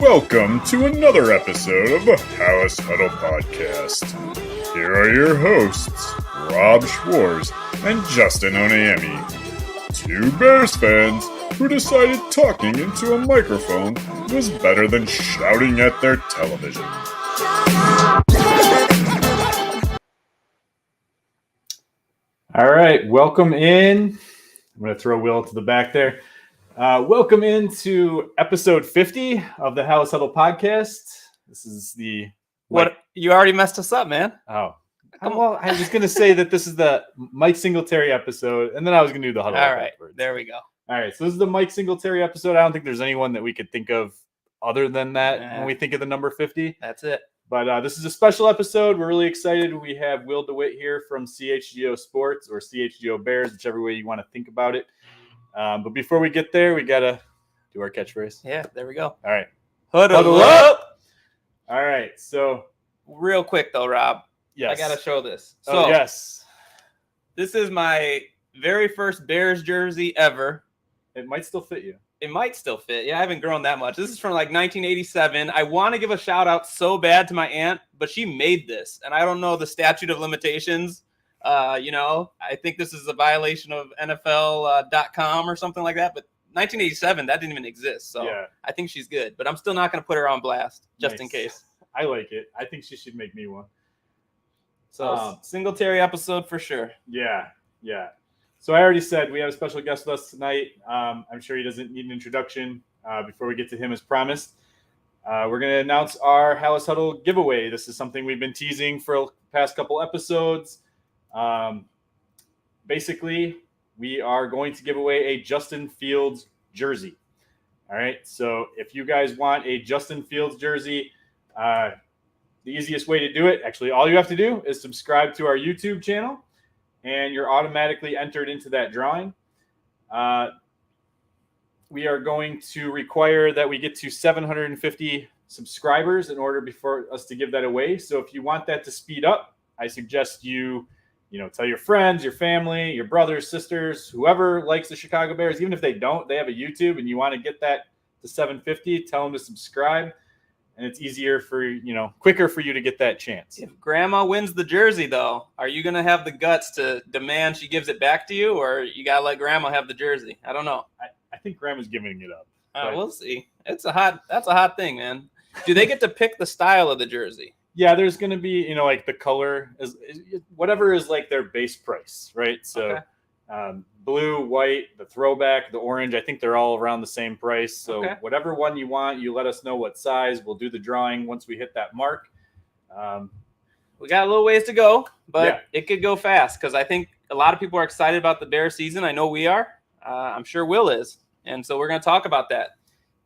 Welcome to another episode of the Halas Huddle podcast. Here are your hosts, Rob Schwartz and Justin Onayemi, two Bears fans who decided talking into a microphone was better than shouting at their television. All right, welcome in. I'm going to throw Will to the back there. Welcome into episode 50 of the Halas Huddle podcast. This is the... What? You already messed us up, man. Oh. Well, I was going to say that this is the Mike Singletary episode, and then I was going to do the huddle. All right, afterwards. there we go. All right, so this is the Mike Singletary episode. I don't think there's anyone that we could think of other than that when we think of the number 50. That's it. But this is a special episode. We're really excited. We have Will DeWitt here from CHGO Sports or CHGO Bears, whichever way you want to think about it. But before we get there, we got to do our catchphrase. Yeah, there we go. All right. Huddle up. All right. So real quick, though, Rob. Yes. I got to show this. So, yes. This is my very first Bears jersey ever. It might still fit you. It might still fit. Yeah, I haven't grown that much. This is from like 1987. I want to give a shout out so bad to my aunt, but she made this. And I don't know the statute of limitations. I think this is a violation of NFL.com or something like that. But 1987, that didn't even exist. So yeah. I think she's good. But I'm still not going to put her on blast just in case. I like it. I think she should make me one. So Singletary episode for sure. Yeah. So I already said we have a special guest with us tonight. I'm sure he doesn't need an introduction before we get to him as promised. We're going to announce our Halas Huddle giveaway. This is something we've been teasing for the past couple episodes. Basically, we are going to give away a Justin Fields jersey. All right. So if you guys want a Justin Fields jersey, the easiest way to do it, actually, all you have to do is subscribe to our YouTube channel, and you're automatically entered into that drawing. We are going to require that we get to 750 subscribers in order for us to give that away. So if you want that to speed up, I suggest you tell your friends, your family, your brothers, sisters, whoever likes the Chicago Bears, even if they don't, they have a YouTube and you want to get that to 750, tell them to subscribe. And it's easier quicker for you to get that chance. If grandma wins the jersey, though, are you going to have the guts to demand she gives it back to you, or you got to let grandma have the jersey? I don't know. I think grandma's giving it up. We'll see. That's a hot thing, man. Do they get to pick the style of the jersey? Yeah, there's going to be, like the color is whatever is like their base price, right? So blue, white, the throwback, the orange, I think they're all around the same price. So whatever one you want, you let us know what size. We'll do the drawing once we hit that mark. We got a little ways to go, but it could go fast because I think a lot of people are excited about the Bears season. I know we are. I'm sure Will is. And so we're going to talk about that.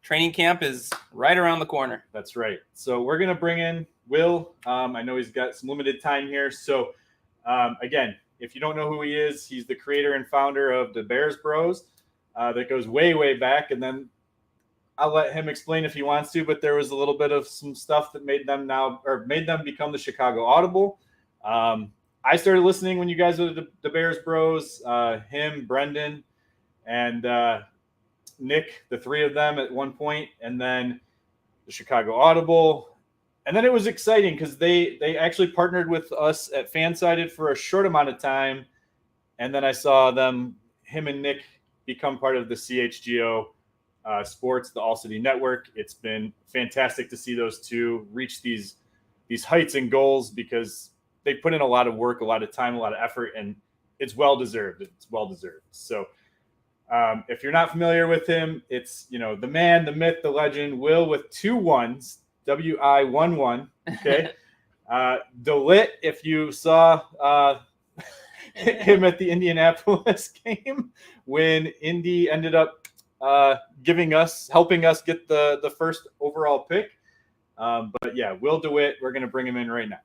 Training camp is right around the corner. That's right. So we're going to bring in Will. I know he's got some limited time here. So, again, if you don't know who he is, he's the creator and founder of the Bears Bros. That goes way, way back. And then I'll let him explain if he wants to, but there was a little bit of some stuff that made them become the Chicago Audible. I started listening when you guys were the Bears Bros, him, Brendan, and Nick, the three of them at one point, and then the Chicago Audible. And then it was exciting because they actually partnered with us at Fansided for a short amount of time. And then I saw him and Nick become part of the CHGO Sports, the All City Network. It's been fantastic to see those two reach these heights and goals because they put in a lot of work, a lot of time, a lot of effort, and it's well-deserved. It's well-deserved. So if you're not familiar with him, it's, the man, the myth, the legend, Will with 2 1s. WI11, okay? DeWitt, if you saw him at the Indianapolis game when Indy ended up helping us get the first overall pick. But yeah, Will DeWitt, we're going to bring him in right now.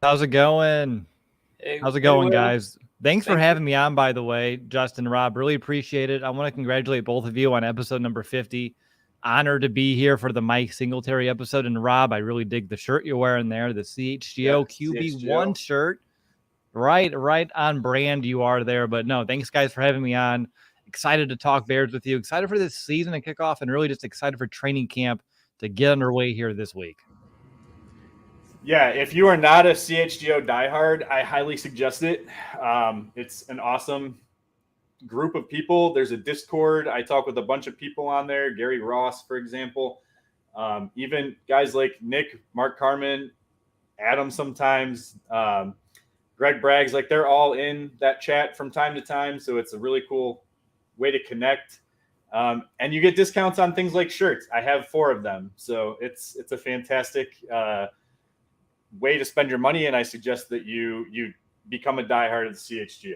How's it going? How's it going, guys? Thanks for having me on, by the way, Justin, Rob. Really appreciate it. I want to congratulate both of you on episode number 50. Honored to be here for the Mike Singletary episode. And Rob, I really dig the shirt you're wearing there, the CHGO QB1 shirt. Right on brand you are there. But no, thanks guys for having me on. excited to talk Bears with you. Excited for this season to kick off, and really just excited for training camp to get underway here this week. Yeah, if you are not a CHGO diehard, I highly suggest it. It's an awesome group of people. There's a Discord. I talk with a bunch of people on there. Gary Ross, for example. Even guys like Nick, Mark Carmen, Adam sometimes, Greg Braggs, like they're all in that chat from time to time. So it's a really cool way to connect. And you get discounts on things like shirts. I have 4 of them. So it's a fantastic way to spend your money. And I suggest that you become a diehard of the CHGO.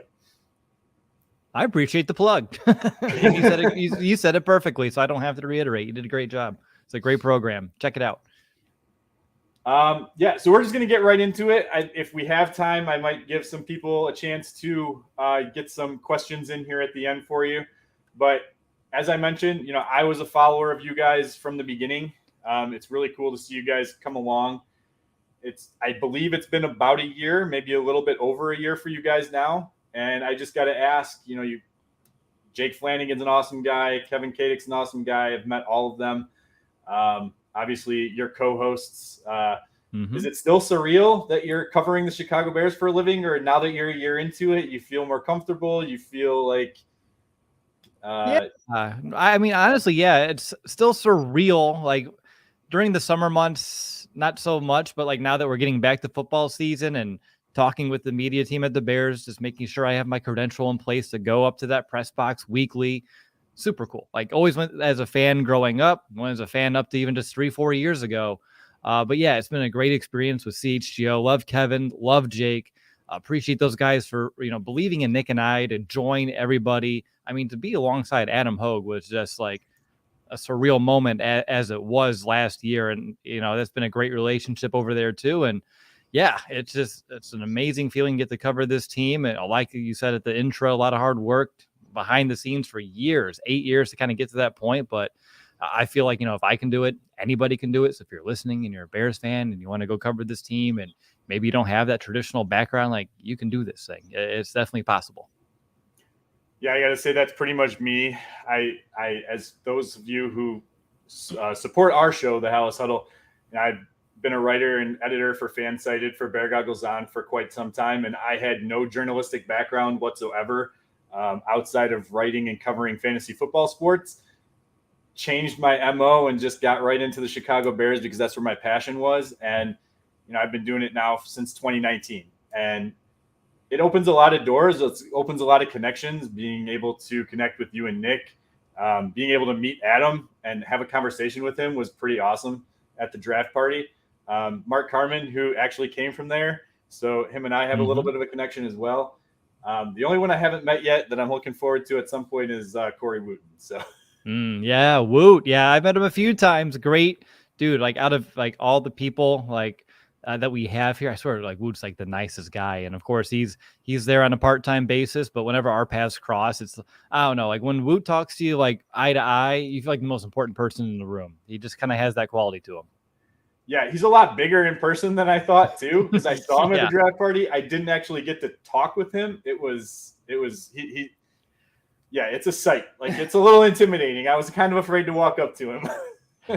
I appreciate the plug. You said it perfectly, so I don't have to reiterate. You did a great job. It's a great program. Check it out. Yeah, so we're just going to get right into it. If we have time, I might give some people a chance to get some questions in here at the end for you. But as I mentioned, I was a follower of you guys from the beginning. It's really cool to see you guys come along. I believe it's been about a year, maybe a little bit over a year for you guys now. And I just got to ask, Jake Flanagan's an awesome guy. Kevin Kadick's an awesome guy. I've met all of them. Obviously, your co-hosts. Is it still surreal that you're covering the Chicago Bears for a living, or now that you're a year into it, you feel more comfortable? You feel like I mean, honestly, yeah, it's still surreal. Like during the summer months, not so much, but like now that we're getting back to football season and talking with the media team at the Bears, just making sure I have my credential in place to go up to that press box weekly. Super cool. Like always went as a fan growing up, went as a fan up to even just 3-4 years ago. But yeah, it's been a great experience with CHGO. Love Kevin, love Jake. Appreciate those guys for, believing in Nick and I to join everybody. I mean, to be alongside Adam Hogue was just like a surreal moment as it was last year. And, that's been a great relationship over there too. And yeah, it's an amazing feeling to get to cover this team. And like you said at the intro, a lot of hard work behind the scenes for years, 8 years to kind of get to that point. But I feel like, if I can do it, anybody can do it. So if you're listening and you're a Bears fan and you want to go cover this team and maybe you don't have that traditional background, like you can do this thing. It's definitely possible. Yeah, I got to say that's pretty much me. I as those of you who support our show, the Halas Huddle, I've been a writer and editor for Fansided for Bear Goggles On for quite some time, and I had no journalistic background whatsoever outside of writing and covering fantasy football sports. Changed my MO and just got right into the Chicago Bears because that's where my passion was. And, I've been doing it now since 2019. And it opens a lot of doors. It opens a lot of connections, being able to connect with you and Nick, being able to meet Adam and have a conversation with him was pretty awesome at the draft party. Mark Carmen, who actually came from there. So him and I have a little bit of a connection as well. The only one I haven't met yet that I'm looking forward to at some point is Corey Wooten. So. Yeah, Woot. Yeah, I've met him a few times. Great dude. Like out of like all the people that we have here, I swear like Woot's like the nicest guy. And of course he's there on a part-time basis, but whenever our paths cross, it's, I don't know, like when Woot talks to you like eye to eye, you feel like the most important person in the room. He just kind of has that quality to him. Yeah, he's a lot bigger in person than I thought too, because I saw him at the draft party. I didn't actually get to talk with him. Yeah, it's a sight. Like, it's a little intimidating. I was kind of afraid to walk up to him.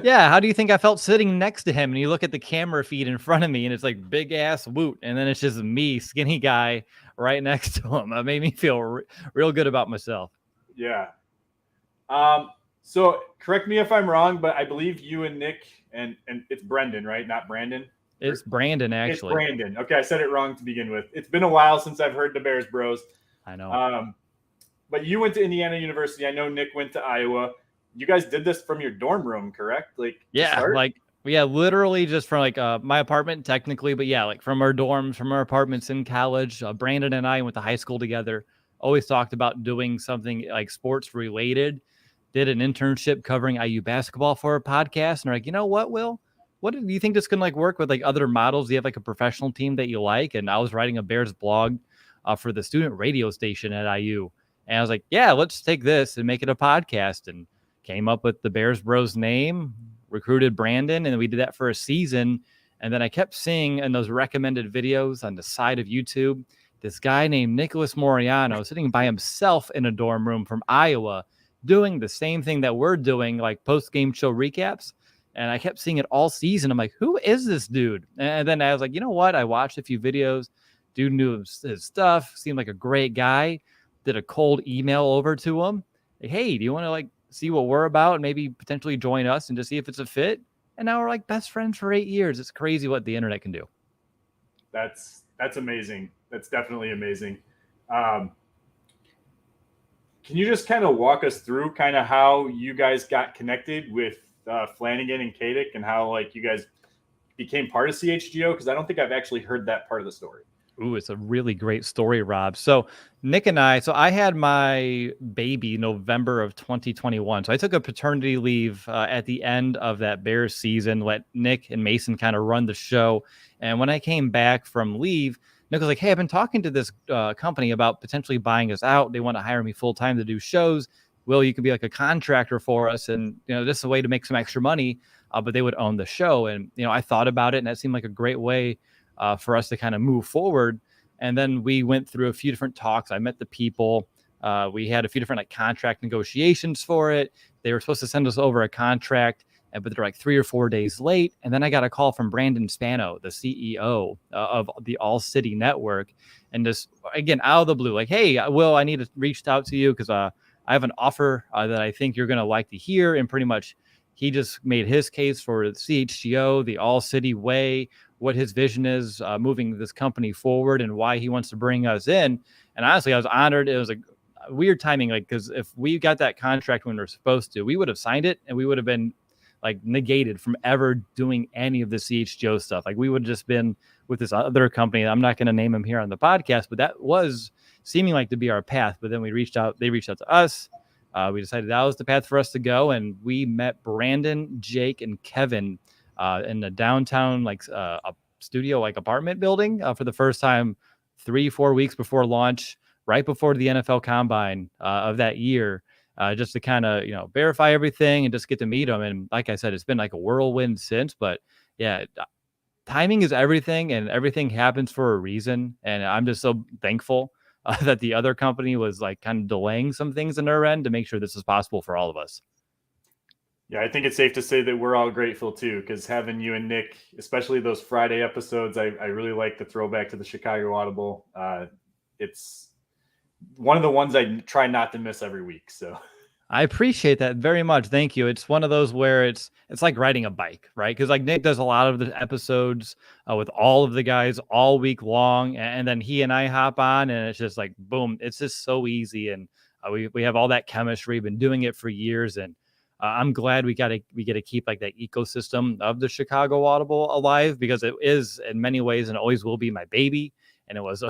Yeah, how do you think I felt sitting next to him? And you look at the camera feed in front of me, and it's like big ass Woot, and then it's just me, skinny guy, right next to him. That made me feel real good about myself. Yeah. So correct me if I'm wrong, but I believe you and Nick and it's Brendan, right? Not Brandon. It's Brandon, actually. It's Brandon. Okay, I said it wrong to begin with. It's been a while since I've heard the Bears Bros. I know. But you went to Indiana University. I know Nick went to Iowa. You guys did this from your dorm room, correct? Literally just from like my apartment technically, but yeah, like from our dorms, from our apartments in college. Brandon and I went to high school together. Always talked about doing something like sports related. Did an internship covering IU basketball for a podcast, and we're like, you know what, Will? What do you think this can like work with like other models? Do you have like a professional team that you like? And I was writing a Bears blog for the student radio station at IU. And I was like, yeah, let's take this and make it a podcast. And came up with the Bears Bros name, recruited Brandon, and we did that for a season. And then I kept seeing in those recommended videos on the side of YouTube this guy named Nicholas Moriano sitting by himself in a dorm room from Iowa doing the same thing that we're doing, like post-game show recaps. And I kept seeing it all season. I'm like, who is this dude? And then I was like, you know what? I watched a few videos. Dude knew his stuff, seemed like a great guy. Did a cold email over to him. Like, hey, do you want to like see what we're about and maybe potentially join us and just see if it's a fit? And now we're like best friends for 8 years. It's crazy what the internet can do. That's amazing. That's definitely amazing. Can you just kind of walk us through kind of how you guys got connected with Flanagan and Kadick and how like you guys became part of CHGO? Because I don't think I've actually heard that part of the story. Ooh, it's a really great story, Rob. So Nick and I had my baby November of 2021. So I took a paternity leave at the end of that Bears season, let Nick and Mason kind of run the show. And when I came back from leave, Nick was like, hey, I've been talking to this company about potentially buying us out. They want to hire me full time to do shows. Will, you could be like a contractor for us. And, this is a way to make some extra money, but they would own the show. And, I thought about it and that seemed like a great way for us to kind of move forward. And then we went through a few different talks. I met the people. We had a few different like contract negotiations for it. They were supposed to send us over a contract, but they're like 3 or 4 days late. And then I got a call from Brandon Spano, the CEO of the All City Network. And just, again, out of the blue, like, hey, Will, I need to reach out to you because I have an offer that I think you're going to like to hear. And pretty much he just made his case for the CHGO, the All City way, what his vision is moving this company forward and why he wants to bring us in. And honestly, I was honored. It was a weird timing, like, because if we got that contract when we were supposed to, we would have signed it and we would have been like negated from ever doing any of the CHGO stuff. Like we would have just been with this other company. I'm not going to name him here on the podcast, but that was seeming like to be our path. But then they reached out to us. We decided that was the path for us to go. And we met Brandon, Jake, and Kevin in the downtown, a studio, apartment building for the first time 3-4 weeks before launch, right before the NFL Combine of that year, just to kind of, verify everything and just get to meet them. And like I said, it's been like a whirlwind since, but yeah, timing is everything and everything happens for a reason. And I'm just so thankful that the other company was like kind of delaying some things on their end to make sure this is possible for all of us. Yeah, I think it's safe to say that we're all grateful too, because having you and Nick, especially those Friday episodes, I really like the throwback to the CHGO Audible. It's one of the ones I try not to miss every week. So I appreciate that very much. Thank you. It's one of those where it's like riding a bike, right? Because like Nick does a lot of the episodes with all of the guys all week long, and then he and I hop on, and it's just like boom, it's just so easy, and we have all that chemistry. We've been doing it for years, and I'm glad we get to keep like that ecosystem of the CHGO Audible alive, because it is in many ways and always will be my baby, and it was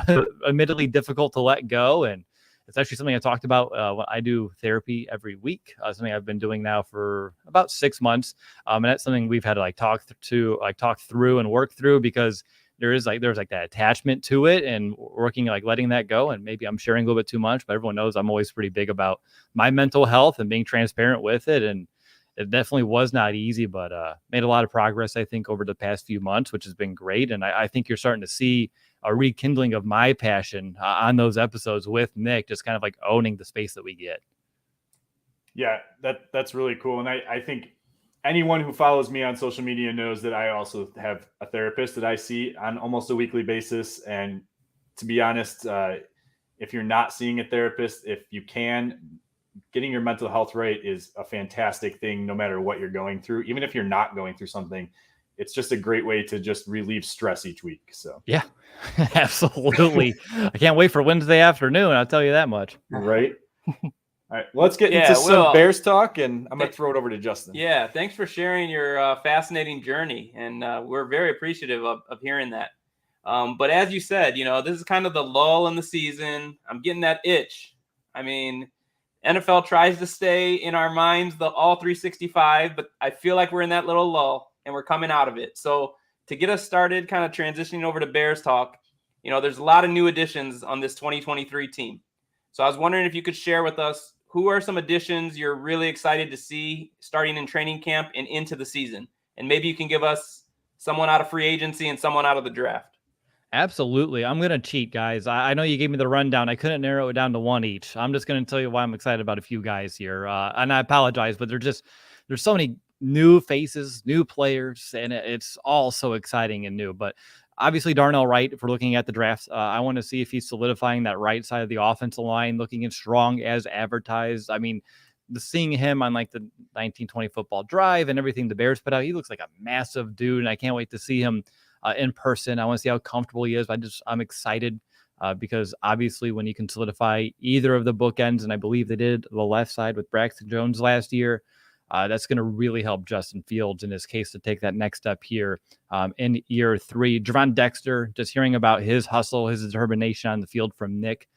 admittedly difficult to let go. And it's actually something I talked about when I do therapy every week, something I've been doing now for about 6 months. And that's something we've had to talk through and work through, because there's that attachment to it, and working letting that go. And maybe I'm sharing a little bit too much, but everyone knows I'm always pretty big about my mental health and being transparent with it. And it definitely was not easy, but made a lot of progress, I think, over the past few months, which has been great. And I think you're starting to see a rekindling of my passion on those episodes with Nick, just kind of owning the space that we get. Yeah, that's really cool. And I think anyone who follows me on social media knows that I also have a therapist that I see on almost a weekly basis. And to be honest, if you're not seeing a therapist, if you can, getting your mental health right is a fantastic thing, no matter what you're going through. Even if you're not going through something, it's just a great way to just relieve stress each week. So yeah, absolutely. I can't wait for Wednesday afternoon. I'll tell you that much. Right. All right, let's get into some Bears talk, and I'm going to throw it over to Justin. Yeah, thanks for sharing your fascinating journey, and we're very appreciative of hearing that. But as you said, this is kind of the lull in the season. I'm getting that itch. I mean, NFL tries to stay in our minds the all 365, but I feel like we're in that little lull, and we're coming out of it. So to get us started, kind of transitioning over to Bears talk, there's a lot of new additions on this 2023 team. So I was wondering if you could share with us, who are some additions you're really excited to see starting in training camp and into the season? And maybe you can give us someone out of free agency and someone out of the draft. Absolutely. I'm going to cheat, guys. I know you gave me the rundown. I couldn't narrow it down to one each. I'm just going to tell you why I'm excited about a few guys here. And I apologize, but there's so many new faces, new players, and it's all so exciting and new. But obviously, Darnell Wright, if we're looking at the draft, I want to see if he's solidifying that right side of the offensive line, looking as strong as advertised. I mean, seeing him on like the 1920 football drive and everything the Bears put out, he looks like a massive dude, and I can't wait to see him in person. I want to see how comfortable he is. I'm excited because obviously when you can solidify either of the bookends, and I believe they did the left side with Braxton Jones last year, that's going to really help Justin Fields in his case to take that next step here in year 3. Javon Dexter, just hearing about his hustle, his determination on the field from Nick,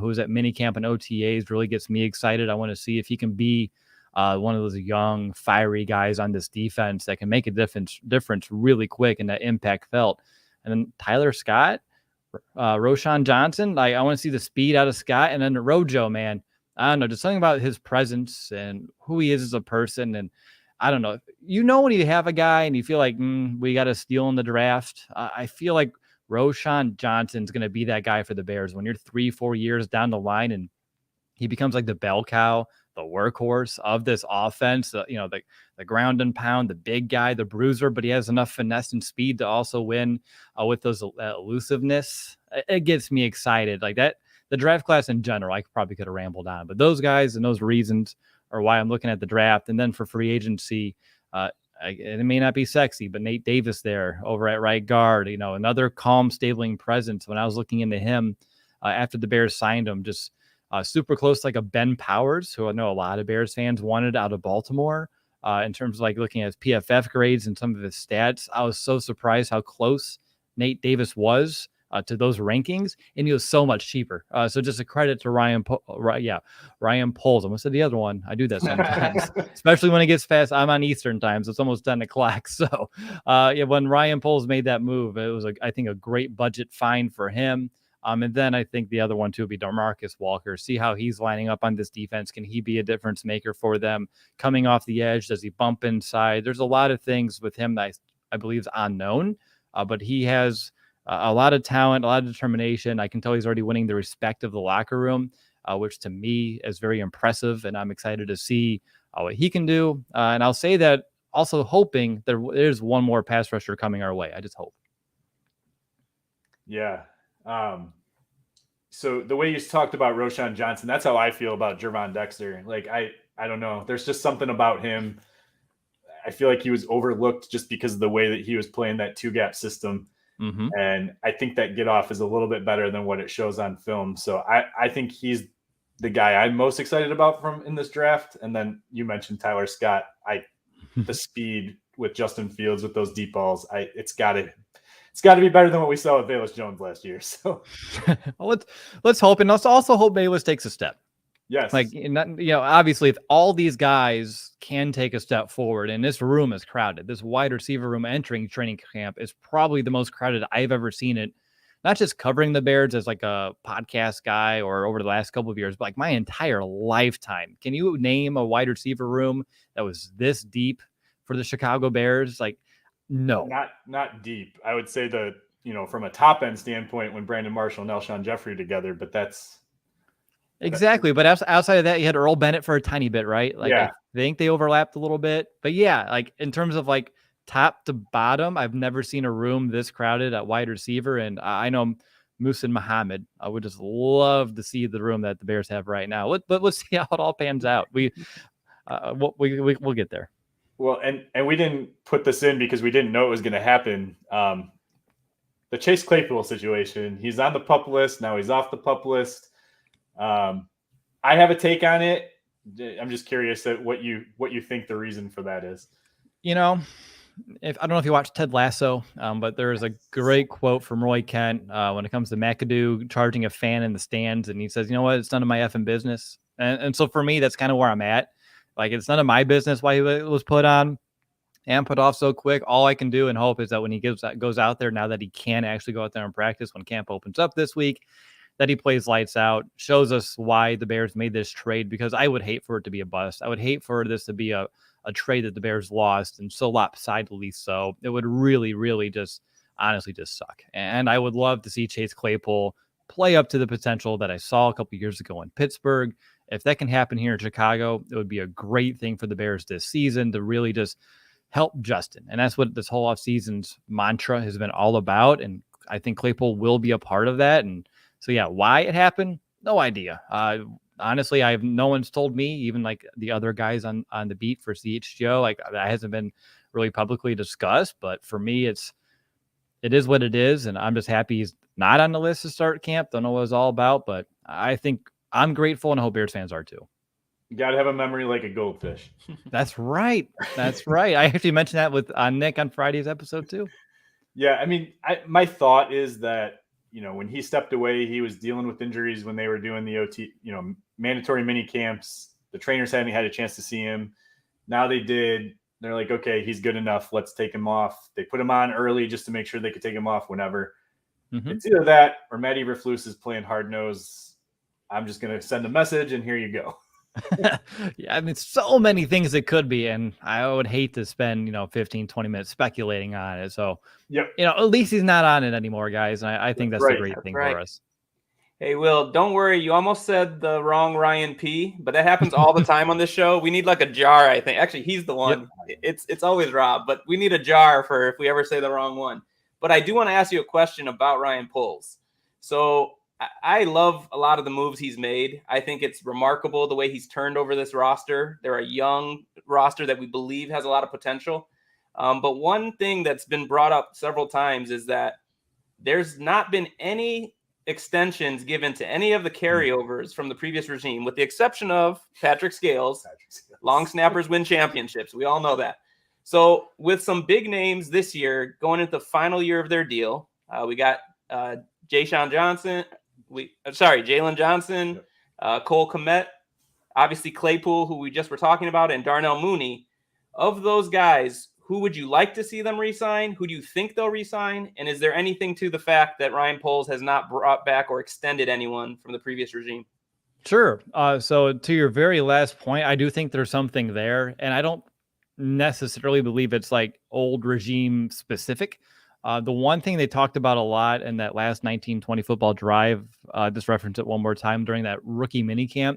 who's at minicamp and OTAs, really gets me excited. I want to see if he can be one of those young, fiery guys on this defense that can make a difference really quick and that impact felt. And then Tyler Scott, Roshan Johnson, I want to see the speed out of Scott. And then Rojo, man, I don't know, just something about his presence and who he is as a person. And I don't know, when you have a guy and you feel like we got to steal in the draft, I feel like Roshan Johnson's going to be that guy for the Bears when you're 3-4 years down the line and he becomes like the bell cow, the workhorse of this offense, the ground and pound, the big guy, the bruiser, but he has enough finesse and speed to also win with those elusiveness. It gets me excited. Like that, the draft class in general, I probably could have rambled on, but those guys and those reasons are why I'm looking at the draft. And then for free agency, it may not be sexy, but Nate Davis there over at right guard, another calm, stabling presence. When I was looking into him after the Bears signed him, just super close, like a Ben Powers, who I know a lot of Bears fans wanted out of Baltimore in terms of like looking at his PFF grades and some of his stats. I was so surprised how close Nate Davis was to those rankings, and he was so much cheaper. So just a credit to Ryan Poles. I almost said the other one. I do that sometimes, especially when it gets fast. I'm on Eastern time, so it's almost 10 o'clock. So when Ryan Poles made that move, it was, I think, a great budget find for him. And then I think the other one, too, would be DeMarcus Walker. See how he's lining up on this defense. Can he be a difference maker for them? Coming off the edge, does he bump inside? There's a lot of things with him that I believe is unknown, but he has a lot of talent, a lot of determination. I can tell he's already winning the respect of the locker room, which to me is very impressive, and I'm excited to see what he can do. And I'll say that also hoping there's one more pass rusher coming our way. I just hope. Yeah. So the way you talked about Roshan Johnson, that's how I feel about Javon Dexter. Like, I don't know. There's just something about him. I feel like he was overlooked just because of the way that he was playing that 2-gap system. Mm-hmm. And I think that get off is a little bit better than what it shows on film. So I think he's the guy I'm most excited about from in this draft. And then you mentioned Tyler Scott. The speed with Justin Fields with those deep balls, it's got to be better than what we saw with Halas Jones last year. So well, let's hope, and let's also hope Bayless takes a step. Yes. Like, obviously if all these guys can take a step forward, and this room is crowded, this wide receiver room entering training camp is probably the most crowded I've ever seen it. Not just covering the Bears as like a podcast guy or over the last couple of years, but like my entire lifetime. Can you name a wide receiver room that was this deep for the Chicago Bears? Like, no, not deep. I would say from a top end standpoint when Brandon Marshall and Alshon Jeffrey together, but that's exactly. But outside of that, you had Earl Bennett for a tiny bit, right? Like, yeah. I think they overlapped a little bit, but yeah, like in terms of like top to bottom, I've never seen a room this crowded at wide receiver. And I know Muhsin Muhammad, I would just love to see the room that the Bears have right now. But let's see how it all pans out. We'll get there. Well, and we didn't put this in because we didn't know it was going to happen. The Chase Claypool situation, he's on the PUP list. Now he's off the PUP list. I have a take on it. I'm just curious at what you think the reason for that is. I don't know if you watched Ted Lasso, but there is a great quote from Roy Kent when it comes to McAdoo charging a fan in the stands. And he says, you know what? It's none of my effing business. And so for me, that's kind of where I'm at. Like, it's none of my business why he was put on and put off so quick. All I can do and hope is that when he goes out there, now that he can actually go out there and practice when camp opens up this week, that he plays lights out, shows us why the Bears made this trade, because I would hate for it to be a bust. I would hate for this to be a trade that the Bears lost, and so lopsidedly so. It would really, really just honestly just suck. And I would love to see Chase Claypool play up to the potential that I saw a couple years ago in Pittsburgh. If that can happen here in Chicago, it would be a great thing for the Bears this season to really just help Justin. And that's what this whole offseason's mantra has been all about. And I think Claypool will be a part of that. And so, yeah, why it happened, no idea. Honestly, no one's told me, even like the other guys on the beat for CHGO, like that hasn't been really publicly discussed. But for me, it is what it is. And I'm just happy he's not on the list to start camp. Don't know what it's all about, but I think I'm grateful, and I hope Bears fans are too. You got to have a memory like a goldfish. That's right. That's right. I actually mentioned that with Nick on Friday's episode too. Yeah, I mean, my thought is that, when he stepped away, he was dealing with injuries when they were doing the OT, mandatory mini camps. The trainers hadn't had a chance to see him. Now they did. They're like, okay, he's good enough. Let's take him off. They put him on early just to make sure they could take him off whenever. Mm-hmm. It's either that or Matt Eberflus is playing hard nose. I'm just going to send a message and here you go. Yeah, I mean, so many things it could be, and I would hate to spend 15, 20 minutes speculating on it. So, yep. At least he's not on it anymore, guys. And I think that's a great thing for us. Hey, Will, don't worry. You almost said the wrong Ryan P, but that happens all the time on this show. We need like a jar, I think. Actually, he's the one. Yep. It's always Rob, but we need a jar for if we ever say the wrong one. But I do want to ask you a question about Ryan Poles. So I love a lot of the moves he's made. I think it's remarkable the way he's turned over this roster. They're a young roster that we believe has a lot of potential. But one thing that's been brought up several times is that there's not been any extensions given to any of the carryovers from the previous regime, with the exception of Patrick Scales. Long snappers win championships. We all know that. So with some big names this year going into the final year of their deal, we got Jalen Johnson, Cole Kmet, obviously Claypool, who we just were talking about, and Darnell Mooney. Of those guys, who would you like to see them re-sign? Who do you think they'll re-sign? And is there anything to the fact that Ryan Poles has not brought back or extended anyone from the previous regime? Sure. So to your very last point, I do think there's something there, and I don't necessarily believe it's like old regime specific. The one thing they talked about a lot in that last 1920 football drive, just reference it one more time, during that rookie minicamp,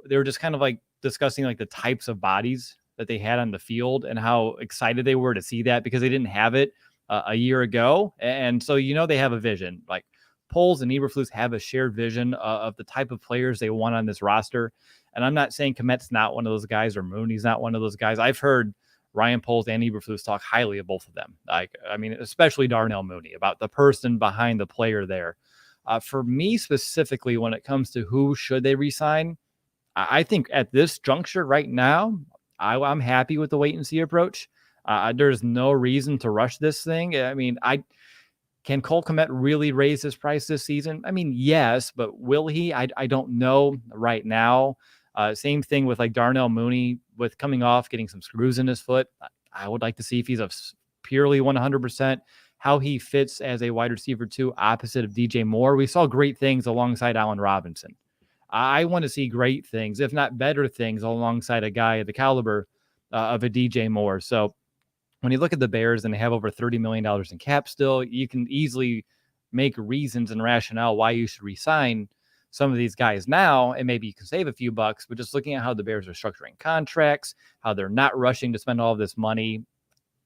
they were just kind of like discussing like the types of bodies that they had on the field and how excited they were to see that, because they didn't have it a year ago. And so, they have a vision. Like Poles and Eberflus have a shared vision of the type of players they want on this roster. And I'm not saying Kmet's not one of those guys or Mooney's not one of those guys. I've heard Ryan Poles and Eberflus talk highly of both of them. Especially Darnell Mooney, about the person behind the player there. For me specifically, when it comes to who should they re-sign, I think at this juncture right now, I'm happy with the wait and see approach. There's no reason to rush this thing. Can Cole Kmet really raise his price this season? Yes, but will he? I don't know right now. Same thing with like Darnell Mooney, with coming off, getting some screws in his foot. I would like to see if he's a purely 100%, how he fits as a wide receiver too, opposite of DJ Moore. We saw great things alongside Allen Robinson. I want to see great things, if not better things, alongside a guy of the caliber of a DJ Moore. So when you look at the Bears and they have over $30 million in cap still, you can easily make reasons and rationale why you should re-sign some of these guys now, and maybe you can save a few bucks. But just looking at how the Bears are structuring contracts, how they're not rushing to spend all of this money,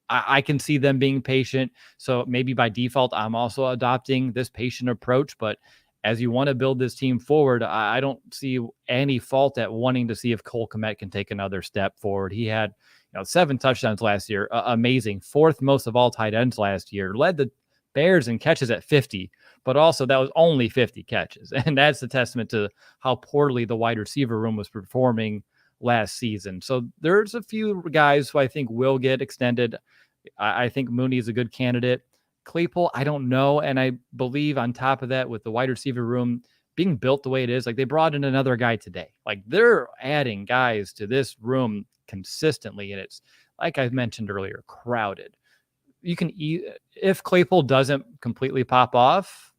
I can see them being patient. So maybe by default, I'm also adopting this patient approach. But as you want to build this team forward, I don't see any fault at wanting to see if Cole Kmet can take another step forward. He had 7 touchdowns last year. Amazing. 4th most of all tight ends last year. Led the Bears in catches at 50, but also that was only 50 catches. And that's a testament to how poorly the wide receiver room was performing last season. So there's a few guys who I think will get extended. I think Mooney is a good candidate. Claypool, I don't know. And I believe on top of that, with the wide receiver room being built the way it is, like they brought in another guy today. Like they're adding guys to this room consistently. And it's, like I mentioned earlier, crowded. You can if Claypool doesn't completely pop off,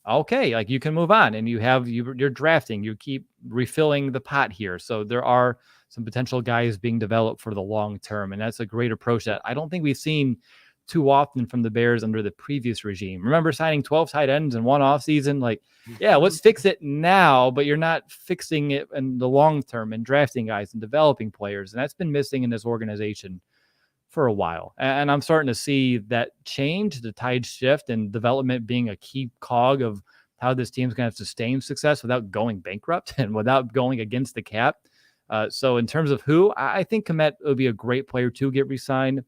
okay, like you can move on, and you're drafting, you keep refilling the pot here. So there are some potential guys being developed for the long term, and that's a great approach that I don't think we've seen too often from the Bears under the previous regime. Remember signing 12 tight ends in one offseason? Like, yeah, let's fix it now, but you're not fixing it in the long term and drafting guys and developing players. And that's been missing in this organization for a while. And I'm starting to see that change, the tide shift, and development being a key cog of how this team's going to sustain success without going bankrupt and without going against the cap. So in terms of who, I think Kmet would be a great player to get re-signed.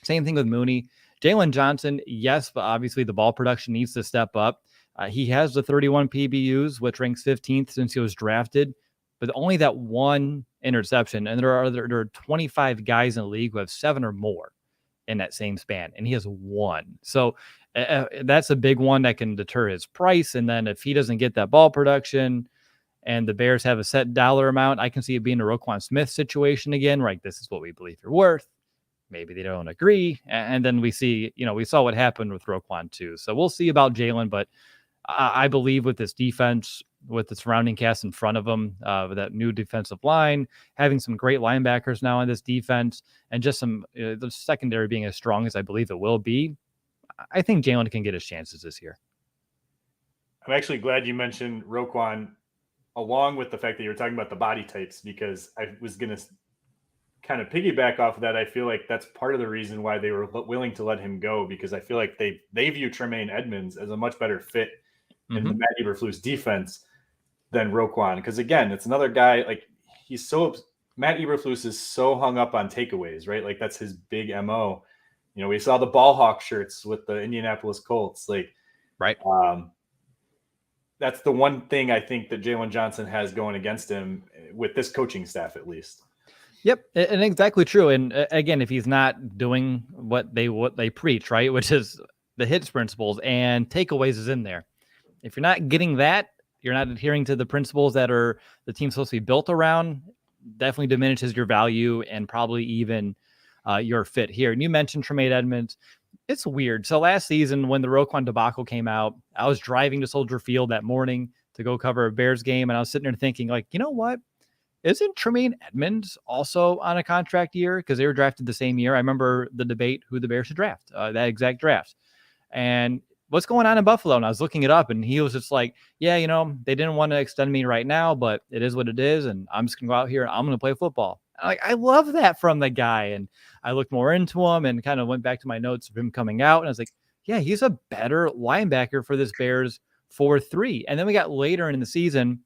Same thing with Mooney. Jalen Johnson, yes, but obviously the ball production needs to step up. He has the 31 PBUs, which ranks 15th since he was drafted, but only that one interception. And there are 25 guys in the league who have 7 or more in that same span, and he has 1. So that's a big one that can deter his price. And then if he doesn't get that ball production and the Bears have a set dollar amount, I can see it being a Roquan Smith situation again, right? This is what we believe you're worth. Maybe they don't agree. And then we see, we saw what happened with Roquan too. So we'll see about Jalen, but I believe with this defense, with the surrounding cast in front of them, with that new defensive line, having some great linebackers now on this defense, and just the secondary being as strong as I believe it will be, I think Jalen can get his chances this year. I'm actually glad you mentioned Roquan, along with the fact that you were talking about the body types, because I was going to kind of piggyback off of that. I feel like that's part of the reason why they were willing to let him go, because I feel like they view Tremaine Edmonds as a much better fit in the Matt Eberflus defense than Roquan. Because again, it's another guy, like Matt Eberflus is so hung up on takeaways, right? Like that's his big MO. We saw the ball hawk shirts with the Indianapolis Colts. Like, right. That's the one thing I think that Jalen Johnson has going against him with this coaching staff, at least. Yep, and exactly true. And again, if he's not doing what they preach, right, which is the hits principles and takeaways is in there. If you're not getting that, you're not adhering to the principles that are the team's supposed to be built around, definitely diminishes your value and probably even your fit here. And you mentioned Tremaine Edmonds. It's weird. So last season when the Roquan debacle came out, I was driving to Soldier Field that morning to go cover a Bears game. And I was sitting there thinking, like, you know what? Isn't Tremaine Edmonds also on a contract year? Because they were drafted the same year. I remember the debate who the Bears should draft, that exact draft. And what's going on in Buffalo? And I was looking it up, and he was just like, yeah, they didn't want to extend me right now, but it is what it is. And I'm just going to go out here and I'm going to play football. I love that from the guy. And I looked more into him and kind of went back to my notes of him coming out. And I was like, yeah, he's a better linebacker for this Bears 4-3. And then we got later in the season,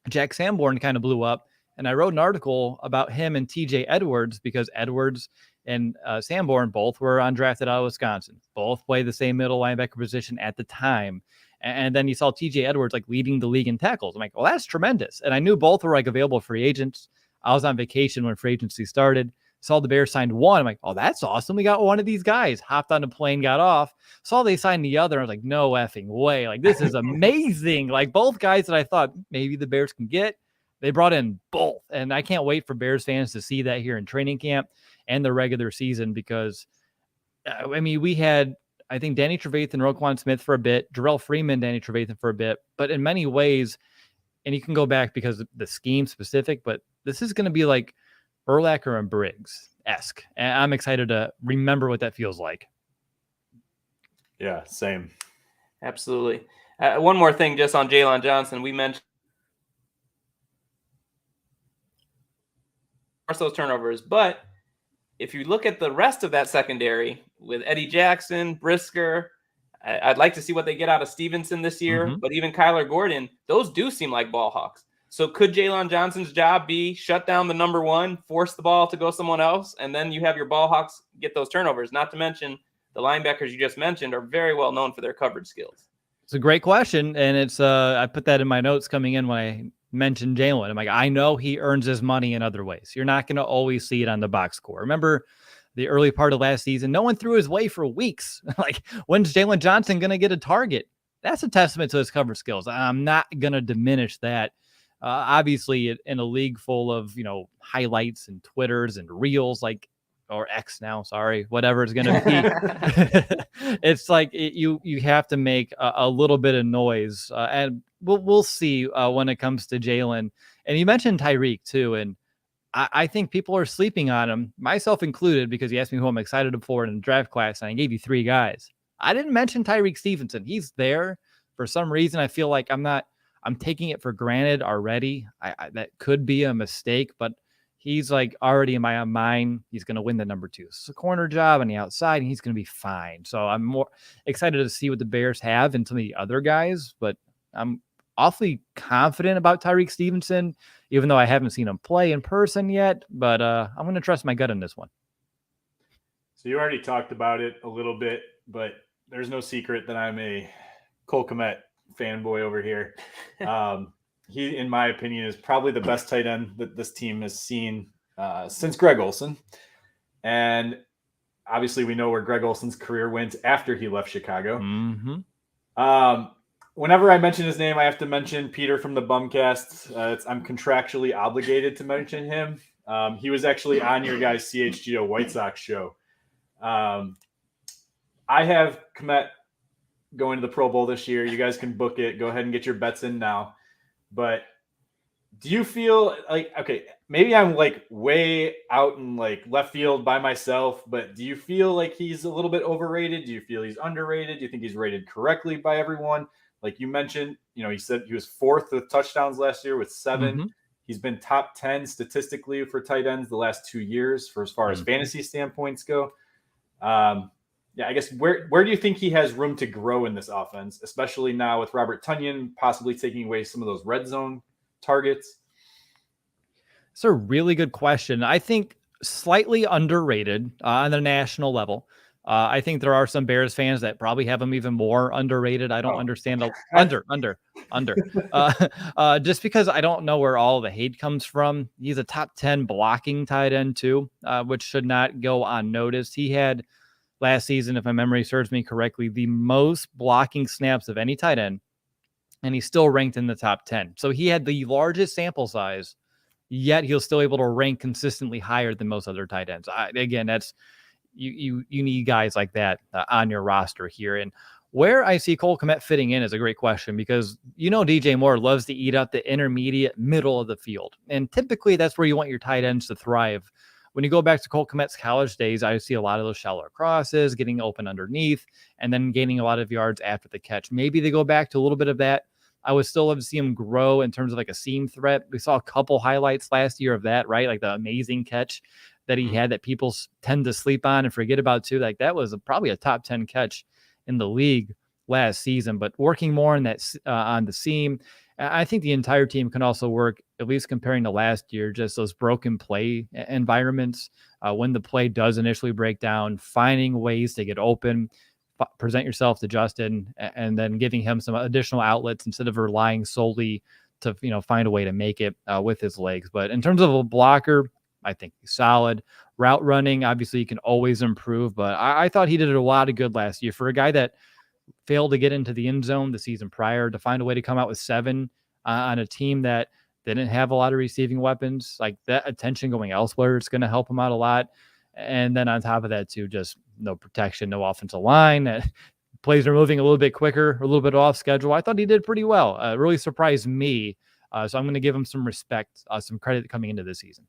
Jack Sanborn kind of blew up. And I wrote an article about him and TJ Edwards because Edwards and Sanborn both were undrafted out of Wisconsin. Both play the same middle linebacker position at the time. And then you saw TJ Edwards like leading the league in tackles. I'm like, well, that's tremendous. And I knew both were like available free agents. I was on vacation when free agency started. Saw the Bears signed one. I'm like, oh, that's awesome. We got one of these guys. Hopped on the plane, got off. Saw they signed the other. I was like, no effing way. Like, this is amazing. Like, both guys that I thought maybe the Bears can get, they brought in both. And I can't wait for Bears fans to see that here in training camp and the regular season because, we had, I think, Danny Trevathan, Roquan Smith for a bit, Jarrell Freeman, Danny Trevathan for a bit. But in many ways, and you can go back because of the scheme specific, but this is going to be like Urlacher and Briggs-esque. And I'm excited to remember what that feels like. Yeah, same. Absolutely. One more thing just on Jalen Johnson. We mentioned those turnovers, but if you look at the rest of that secondary with Eddie Jackson, Brisker, I'd like to see what they get out of Stevenson this year, but even Kyler Gordon, those do seem like ball hawks. So could Jalen Johnson's job be shut down the number one, force the ball to go someone else, and then you have your ball hawks get those turnovers? Not to mention the linebackers you just mentioned are very well known for their coverage skills. It's a great question, and it's I put that in my notes coming in when I mentioned Jalen. I'm like, I know he earns his money in other ways. You're not going to always see it on the box score. Remember the early part of last season, no one threw his way for weeks. Like, when's Jalen Johnson going to get a target? That's a testament to his cover skills. I'm not going to diminish that. Obviously, in a league full of, highlights and Twitters and reels, or X now, sorry, whatever it's going to be. It's like you have to make a little bit of noise. And we'll see when it comes to Jalen. And you mentioned Tyreek too. And I think people are sleeping on him, myself included, because you asked me who I'm excited for in the draft class, and I gave you 3 guys. I didn't mention Tyreek Stevenson. He's there. For some reason, I feel like I'm taking it for granted already. That could be a mistake, but he's like already in my mind. He's going to win the number 2. It's a corner job on the outside, and he's going to be fine. So I'm more excited to see what the Bears have and some of the other guys, but I'm awfully confident about Tyreek Stevenson, even though I haven't seen him play in person yet. But I'm going to trust my gut on this one. So you already talked about it a little bit, but there's no secret that I'm a Cole Kmet fanboy over here. He, in my opinion, is probably the best tight end that this team has seen since Greg Olsen. And obviously we know where Greg Olsen's career went after he left Chicago. Mm-hmm. Whenever I mention his name, I have to mention Peter from the Bumcast. I'm contractually obligated to mention him. He was actually on your guys' CHGO White Sox show. I have Kmet going to the Pro Bowl this year. You guys can book it. Go ahead and get your bets in now. But do you feel like, okay, maybe I'm like way out in like left field by myself, but do you feel like he's a little bit overrated? Do you feel he's underrated? Do you think he's rated correctly by everyone? Like you mentioned, he said he was 4th with touchdowns last year with 7. Mm-hmm. He's been top 10 statistically for tight ends the last 2 years for as far as fantasy standpoints go. I guess where do you think he has room to grow in this offense, especially now with Robert Tonyan possibly taking away some of those red zone targets? It's a really good question. I think slightly underrated on the national level. I think there are some Bears fans that probably have him even more underrated. I don't understand just because I don't know where all the hate comes from. He's a top 10 blocking tight end too, which should not go unnoticed. He had last season, if my memory serves me correctly, the most blocking snaps of any tight end, and he's still ranked in the top 10. So he had the largest sample size, yet he'll still able to rank consistently higher than most other tight ends. Again, that's you need guys like that on your roster here. And where I see Cole Kmet fitting in is a great question, because DJ Moore loves to eat up the intermediate middle of the field, and typically that's where you want your tight ends to thrive. When you go back to Cole Kmet's college days, I see a lot of those shallow crosses, getting open underneath, and then gaining a lot of yards after the catch. Maybe they go back to a little bit of that. I would still love to see him grow in terms of like a seam threat. We saw a couple highlights last year of that, right? Like the amazing catch that he had that people tend to sleep on and forget about too. Like that was probably a top 10 catch in the league last season, but working more on that on the seam. I think the entire team can also work, at least comparing to last year, just those broken play environments. When the play does initially break down, finding ways to get open, present yourself to Justin, and then giving him some additional outlets instead of relying solely to, find a way to make it with his legs. But in terms of a blocker, I think he's solid. Route running, obviously, you can always improve, but I thought he did a lot of good last year for a guy that failed to get into the end zone the season prior, to find a way to come out with 7 on a team that didn't have a lot of receiving weapons. Like that attention going elsewhere, it's going to help him out a lot. And then on top of that too, just no protection, no offensive line. Plays are moving a little bit quicker, a little bit off schedule. I thought he did pretty well. Really surprised me. So I'm going to give him some respect, some credit coming into this season.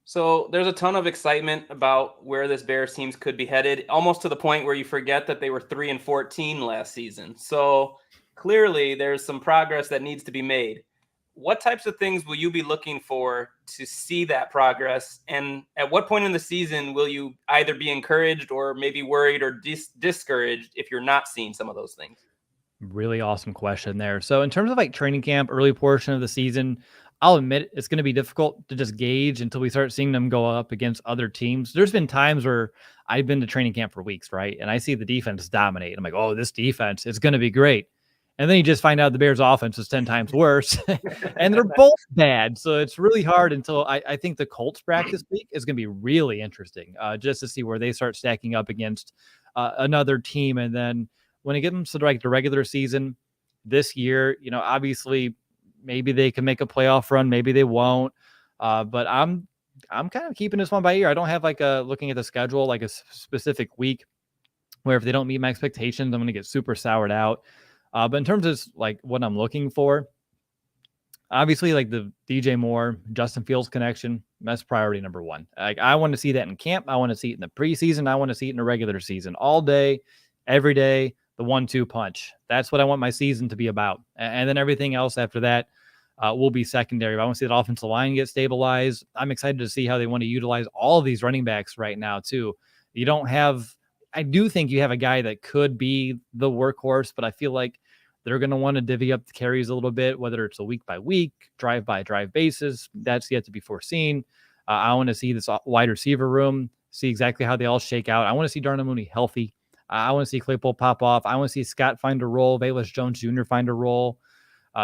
So there's a ton of excitement about where this Bears teams could be headed, almost to the point where you forget that they were 3-14 last season. So clearly there's some progress that needs to be made. What types of things will you be looking for to see that progress? And at what point in the season will you either be encouraged or maybe worried or discouraged if you're not seeing some of those things? Really awesome question there. So in terms of like training camp, early portion of the season, I'll admit it's going to be difficult to just gauge until we start seeing them go up against other teams. There's been times where I've been to training camp for weeks, right? And I see the defense dominate. I'm like, oh, this defense is going to be great. And then you just find out the Bears offense is 10 times worse and they're both bad. So it's really hard until I think the Colts practice week is going to be really interesting just to see where they start stacking up against another team. And then when it gets to like the regular season this year, obviously maybe they can make a playoff run, maybe they won't. But I'm kind of keeping this one by ear. I don't have like looking at the schedule, like a specific week where if they don't meet my expectations, I'm going to get super soured out. But in terms of like what I'm looking for, Obviously, like the DJ Moore, Justin Fields connection, that's priority number one. Like I want to see that in camp. I want to see it in the preseason. I want to see it in the regular season all day, every day, the 1-2 punch. That's what I want my season to be about. And then everything else after that will be secondary. I want to see that offensive line get stabilized. I'm excited to see how they want to utilize all of these running backs right now too. You don't have, I do think you have a guy that could be the workhorse, but I feel like they're going to want to divvy up the carries a little bit, whether it's a week by week, drive by drive basis. That's yet to be foreseen. I want to see this wide receiver room, see exactly how they all shake out. I want to see Darnell Mooney healthy. I want to see Claypool pop off. I want to see Scott find a role, Velus Jones Jr. find a role.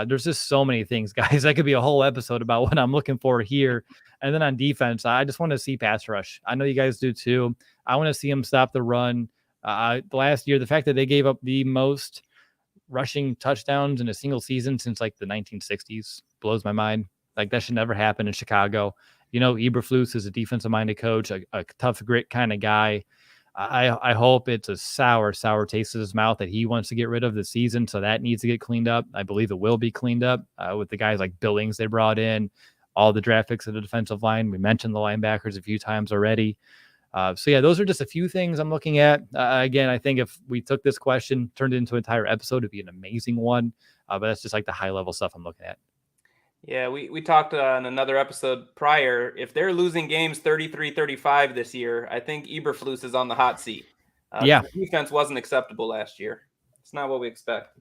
There's just so many things, guys. That could be a whole episode about what I'm looking for here. And then on defense, I just want to see pass rush. I know you guys do too. I want to see them stop the run. The last year, the fact that they gave up the most rushing touchdowns in a single season since like the 1960s blows my mind. Like that should never happen in Chicago. You know, Eberflus is a defensive minded coach, a tough grit kind of guy. I hope it's a sour taste in his mouth that he wants to get rid of this season. So that needs to get cleaned up. I believe it will be cleaned up with the guys like Billings they brought in, all the draft picks of the defensive line. We mentioned the linebackers a few times already. So yeah, those are just a few things I'm looking at. Again, I think if we took this question, turned it into an entire episode, it'd be an amazing one. But that's just like the high level stuff I'm looking at. Yeah, we talked on another episode prior. If they're losing games 33-35 this year, I think Eberflus is on the hot seat. Yeah. The defense wasn't acceptable last year. It's not what we expect.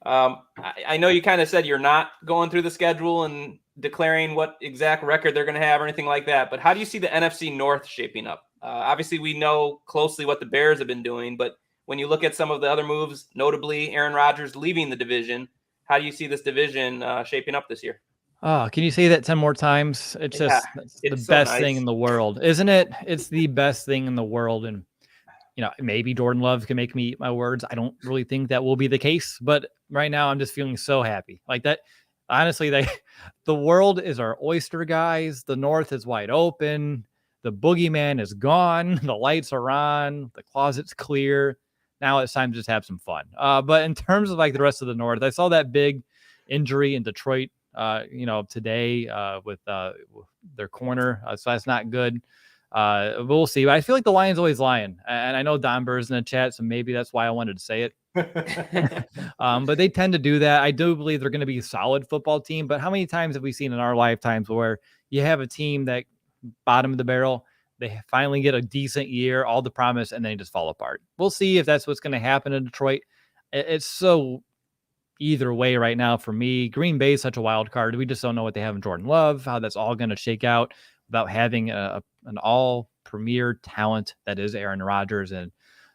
I know you kind of said you're not going through the schedule and declaring what exact record they're going to have or anything like that, but how do you see the NFC North shaping up? Obviously, we know closely what the Bears have been doing, but when you look at some of the other moves, notably Aaron Rodgers leaving the division, how do you see this division shaping up this year? Oh, can you say that 10 more times? It's just the best thing in the world, isn't it? It's the best thing in the world. And, you know, maybe Jordan Love can make me eat my words. I don't really think that will be the case, but right now I'm just feeling so happy like that. Honestly, the world is our oyster, guys. The North is wide open. The boogeyman is gone. The lights are on. The closet's clear. Now it's time to just have some fun. But in terms of like the rest of the North, I saw that big injury in Detroit, today with their corner. So that's not good. But we'll see. But I feel like the Lions always lying. And I know Don Burr's in the chat, so maybe that's why I wanted to say it. But they tend to do that. I do believe they're going to be a solid football team. But how many times have we seen in our lifetimes where you have a team that bottom of the barrel, they finally get a decent year, all the promise, and then they just fall apart? We'll see if that's what's going to happen in Detroit. It's so either way right now for me. Green Bay is such a wild card. We just don't know what they have in Jordan Love, how that's all going to shake out without having an all premier talent that is Aaron Rodgers. And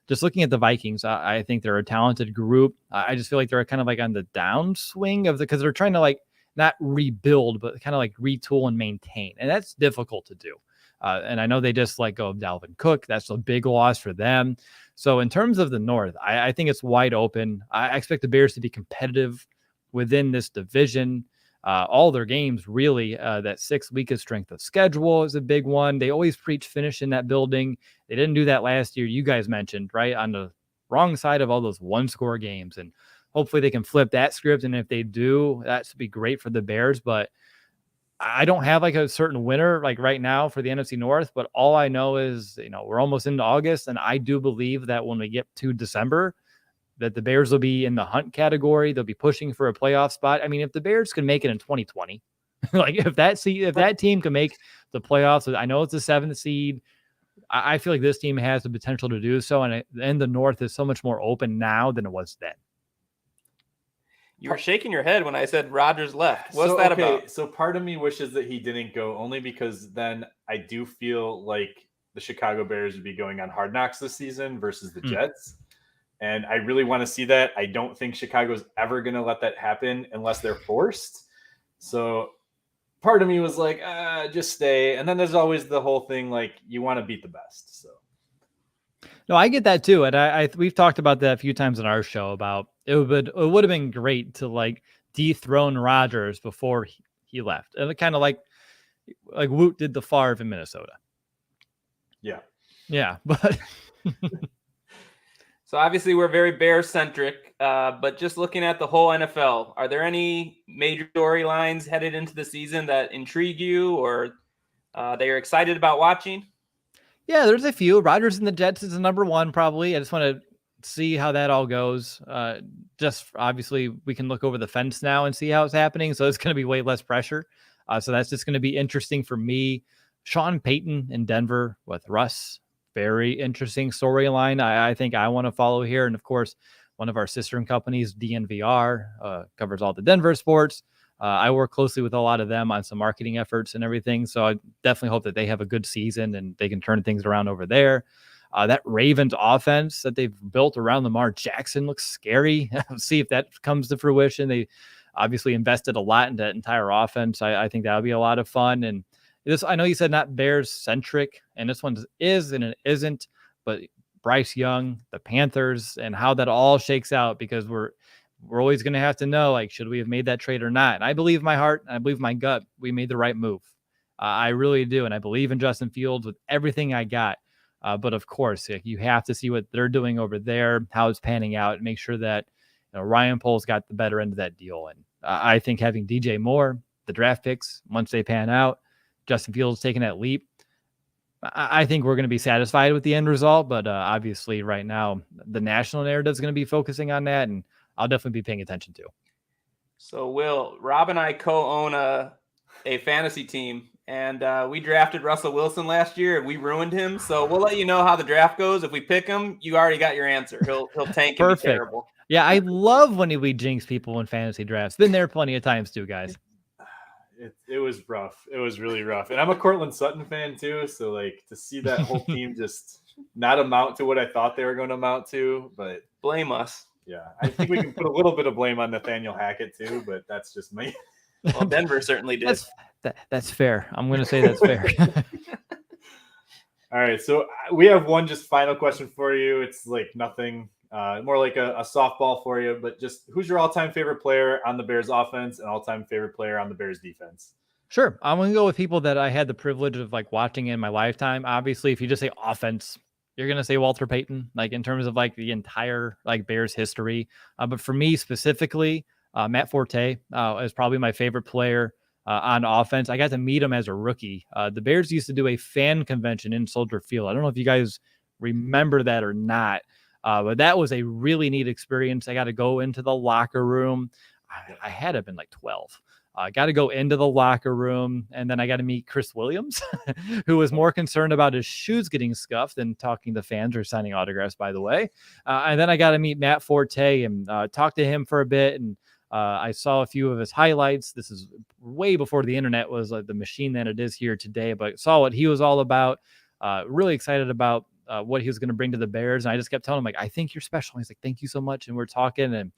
just looking at the Vikings, I think they're a talented group. I just feel like they're kind of like on the downswing because they're trying to like not rebuild, but kind of like retool and maintain. And that's difficult to do. And I know they just let go of Dalvin Cook. That's a big loss for them. So in terms of the North, I think it's wide open. I expect the Bears to be competitive within this division. All their games, really, that 6 weekest strength of schedule is a big one. They always preach finish in that building. They didn't do that last year. You guys mentioned, right, on the wrong side of all those one-score games. And hopefully they can flip that script. And if they do, that should be great for the Bears. But I don't have like a certain winner like right now for the NFC North, but all I know is, we're almost into August, and I do believe that when we get to December, that the Bears will be in the hunt category. They'll be pushing for a playoff spot. I mean, if the Bears can make it in 2020, like if that team can make the playoffs, I know it's the 7th seed. I feel like this team has the potential to do so, and the North is so much more open now than it was then. You were shaking your head when I said Rodgers left. What's that about? So part of me wishes that he didn't go, only because then I do feel like the Chicago Bears would be going on Hard Knocks this season versus the Jets. And I really want to see that. I don't think Chicago's ever going to let that happen unless they're forced. So part of me was like, just stay. And then there's always the whole thing, like, you want to beat the best. So. No, I get that too. And we've talked about that a few times on our show about it would have been great to like dethrone Rodgers before he left. And kind of like Woot did the Favre in Minnesota. Yeah. Yeah. But So obviously we're very Bears-centric, but just looking at the whole NFL, are there any major storylines headed into the season that intrigue you or that you're excited about watching? Yeah, there's a few. Rodgers and the Jets is the number one, probably. I just want to see how that all goes. Just obviously, we can look over the fence now and see how it's happening. So it's going to be way less pressure. So that's just going to be interesting for me. Sean Payton in Denver with Russ, very interesting storyline. I think I want to follow here. And of course, one of our sister companies, DNVR, covers all the Denver sports. I work closely with a lot of them on some marketing efforts and everything. So I definitely hope that they have a good season and they can turn things around over there. That Ravens offense that they've built around Lamar Jackson looks scary. See if that comes to fruition. They obviously invested a lot in that entire offense. I think that'll be a lot of fun. And this, I know you said not Bears centric, and this one is and it isn't, but Bryce Young, the Panthers, and how that all shakes out, because we're always going to have to know, like, should we have made that trade or not? And I believe my heart, and I believe my gut, we made the right move. I really do. And I believe in Justin Fields with everything I got. But of course, you have to see what they're doing over there, how it's panning out, and make sure that Ryan Poles got the better end of that deal. And I think having DJ Moore, the draft picks, once they pan out, Justin Fields taking that leap, I think we're going to be satisfied with the end result. But obviously right now, the national narrative is going to be focusing on that, and I'll definitely be paying attention to. So Will, Rob and I co-own a fantasy team, and we drafted Russell Wilson last year and we ruined him. So we'll let you know how the draft goes. If we pick him, you already got your answer. He'll tank and be terrible. Yeah, I love when we jinx people in fantasy drafts. Been there plenty of times too, guys. It was rough. It was really rough. And I'm a Cortland Sutton fan too. So like to see that whole team just not amount to what I thought they were going to amount to, but blame us. Yeah, I think we can put a little bit of blame on Nathaniel Hackett too, but that's just me. Well, Denver certainly did. That's fair. I'm going to say that's fair. All right, so we have one just final question for you. It's like nothing, more like a softball for you, but just who's your all-time favorite player on the Bears offense and all-time favorite player on the Bears defense? Sure. I'm going to go with people that I had the privilege of like watching in my lifetime. Obviously, if you just say offense, you're going to say Walter Payton, like in terms of like the entire like Bears history. But for me specifically, Matt Forte is probably my favorite player on offense. I got to meet him as a rookie. The Bears used to do a fan convention in Soldier Field. I don't know if you guys remember that or not, but that was a really neat experience. I got to go into the locker room. I had to have been like 12. I got to go into the locker room, and then I got to meet Chris Williams, who was more concerned about his shoes getting scuffed than talking to fans or signing autographs, by the way. And then I got to meet Matt Forte and talk to him for a bit. And I saw a few of his highlights. This is way before the internet was like the machine that it is here today, but saw what he was all about. Really excited about what he was going to bring to the Bears. And I just kept telling him, like, I think you're special. He's like, thank you so much. And we're talking and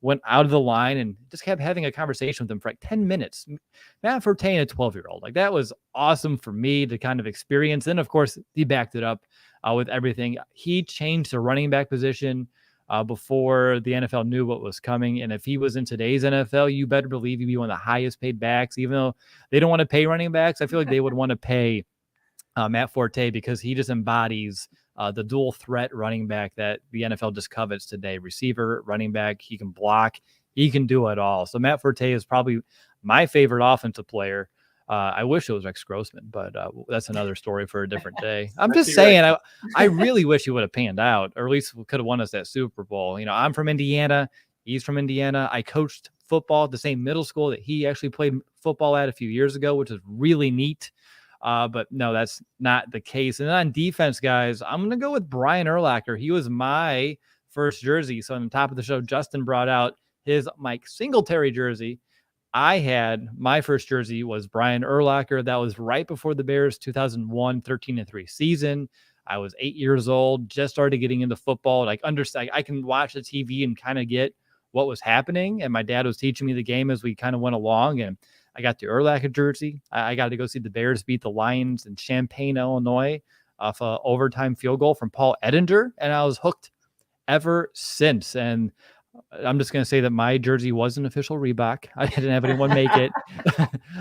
went out of the line and just kept having a conversation with him for like 10 minutes. Matt Forte and a 12-year-old. Like, that was awesome for me to kind of experience. And of course, he backed it up with everything. He changed the running back position before the NFL knew what was coming. And if he was in today's NFL, you better believe he'd be one of the highest paid backs. Even though they don't want to pay running backs, I feel like they would want to pay Matt Forte, because he just embodies the dual threat running back that the NFL just covets today. Receiver, running back, he can block, he can do it all. So Matt Forte is probably my favorite offensive player. I wish it was Rex Grossman, but that's another story for a different day. I'm just saying, I really wish he would have panned out, or at least could have won us that Super Bowl. I'm from Indiana. He's from Indiana. I coached football at the same middle school that he actually played football at a few years ago, which is really neat. But no, that's not the case. And on defense, guys, I'm going to go with Brian Urlacher. He was my first jersey. So on the top of the show, Justin brought out his Mike Singletary jersey. I had my first jersey was Brian Urlacher. That was right before the Bears 2001 13-3 season. I was 8 years old, just started getting into football. Like, understand, I can watch the TV and kind of get what was happening. And my dad was teaching me the game as we kind of went along. And I got the Urlacher jersey. I got to go see the Bears beat the Lions in Champaign, Illinois, off an overtime field goal from Paul Edinger. And I was hooked ever since. And I'm just going to say that my jersey was an official Reebok. I didn't have anyone make it.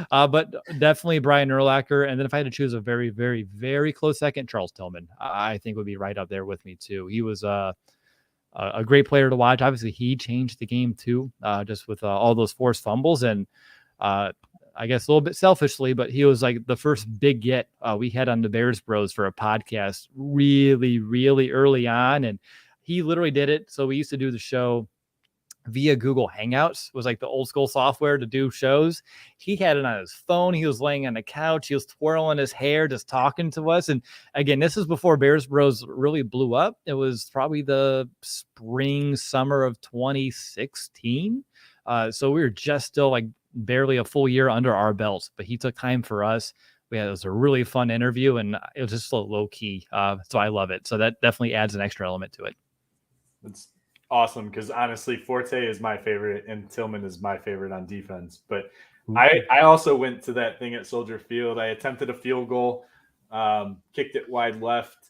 But definitely Brian Urlacher. And then if I had to choose a very, very, very close second, Charles Tillman, I think would be right up there with me too. He was a great player to watch. Obviously, he changed the game too, just with all those forced fumbles. And I guess a little bit selfishly, but he was like the first big get we had on the Bears Bros for a podcast really, really early on. And he literally did it. So we used to do the show via Google Hangouts, was like the old school software to do shows. He had it on his phone. He was laying on the couch. He was twirling his hair, just talking to us. And again, this is before Bears Bros really blew up. It was probably the summer of 2016. So we were just still like barely a full year under our belts, but he took time for us. It was a really fun interview, and it was just so low key. So I love it. So that definitely adds an extra element to it. It's awesome because honestly, Forte is my favorite and Tillman is my favorite on defense. But I also went to that thing at Soldier Field. I attempted a field goal, kicked it wide left.